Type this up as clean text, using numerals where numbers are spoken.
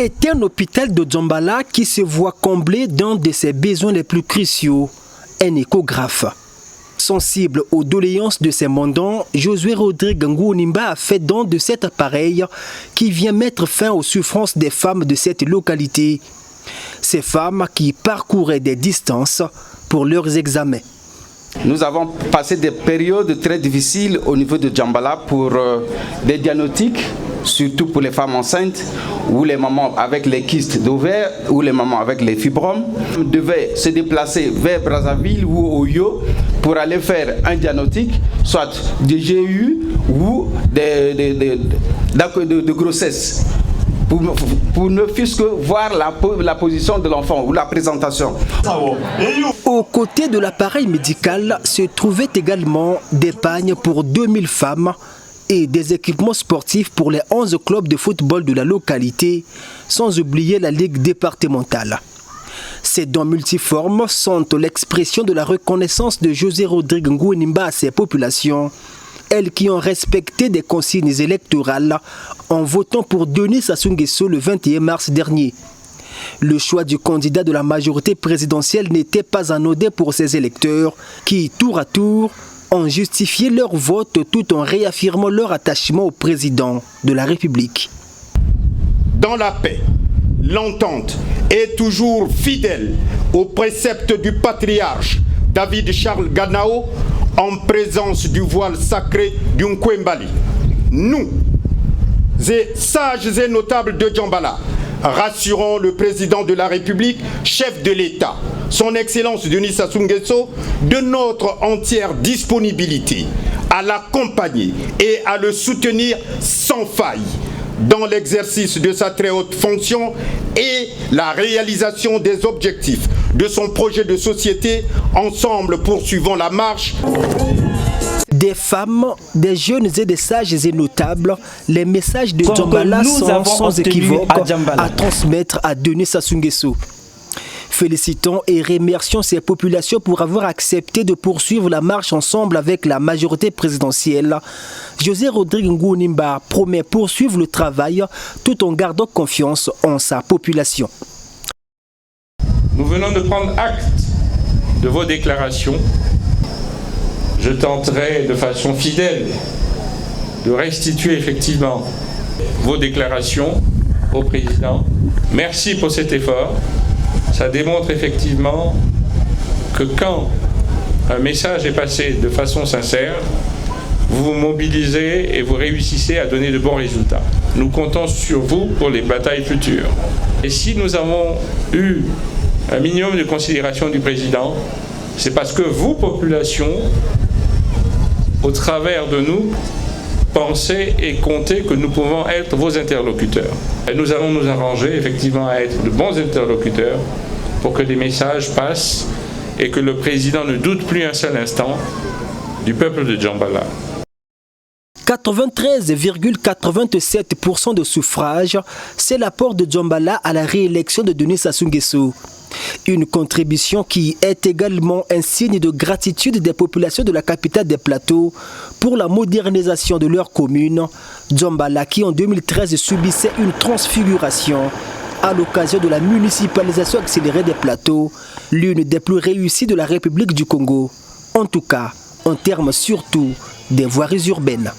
C'est un hôpital de Djambala qui se voit comblé d'un de ses besoins les plus cruciaux, un échographe. Sensible aux doléances de ses mandants, Josué Rodrigue Ngouonimba a fait don de cet appareil qui vient mettre fin aux souffrances des femmes de cette localité. Ces femmes qui parcouraient des distances pour leurs examens. Nous avons passé des périodes très difficiles au niveau de Djambala pour des diagnostics, surtout pour les femmes enceintes ou les mamans avec les kystes d'ovaires ou les mamans avec les fibromes. On devait se déplacer vers Brazzaville ou Oyo pour aller faire un diagnostic, soit de GU ou de grossesse. Pour ne fût-ce que voir la position de l'enfant ou la présentation. Aux côtés de l'appareil médical se trouvaient également des pagnes pour 2000 femmes et des équipements sportifs pour les 11 clubs de football de la localité, sans oublier la ligue départementale. Ces dons multiformes sont l'expression de la reconnaissance de José Rodrigue Ngouonimba à ses populations, elles qui ont respecté des consignes électorales en votant pour Denis Sassou Nguesso le 21 mars dernier. Le choix du candidat de la majorité présidentielle n'était pas anodin pour ces électeurs qui, tour à tour, ont justifié leur vote tout en réaffirmant leur attachement au président de la République. Dans la paix, l'entente est toujours fidèle aux préceptes du patriarche David Charles Ganao en présence du voile sacré du Nkwembali. Nous, sages et notables de Djambala, rassurons le président de la République, chef de l'État, son Excellence Denis Sassou Nguesso, de notre entière disponibilité à l'accompagner et à le soutenir sans faille dans l'exercice de sa très haute fonction et la réalisation des objectifs de son projet de société. Ensemble, poursuivons la marche. Des femmes, des jeunes et des sages et notables, les messages de Djambala sont sans équivoque à transmettre à Denis Sassou Nguesso. Félicitons et remercions ces populations pour avoir accepté de poursuivre la marche ensemble avec la majorité présidentielle. José Rodrigue Ngouonimba promet poursuivre le travail tout en gardant confiance en sa population. Nous venons de prendre acte de vos déclarations. Je tenterai de façon fidèle de restituer effectivement vos déclarations au président. Merci pour cet effort. Ça démontre effectivement que quand un message est passé de façon sincère, vous vous mobilisez et vous réussissez à donner de bons résultats. Nous comptons sur vous pour les batailles futures. Et si nous avons eu un minimum de considération du président, c'est parce que vous, population, au travers de nous, pensez et comptez que nous pouvons être vos interlocuteurs. Et nous allons nous arranger effectivement à être de bons interlocuteurs pour que les messages passent et que le président ne doute plus un seul instant du peuple de Djambala. 93,87% de suffrages, c'est l'apport de Djambala à la réélection de Denis Sassou Nguesso. Une contribution qui est également un signe de gratitude des populations de la capitale des plateaux pour la modernisation de leur commune. Djambala qui en 2013 subissait une transfiguration à l'occasion de la municipalisation accélérée des plateaux, l'une des plus réussies de la République du Congo. En tout cas, en termes surtout des voiries urbaines.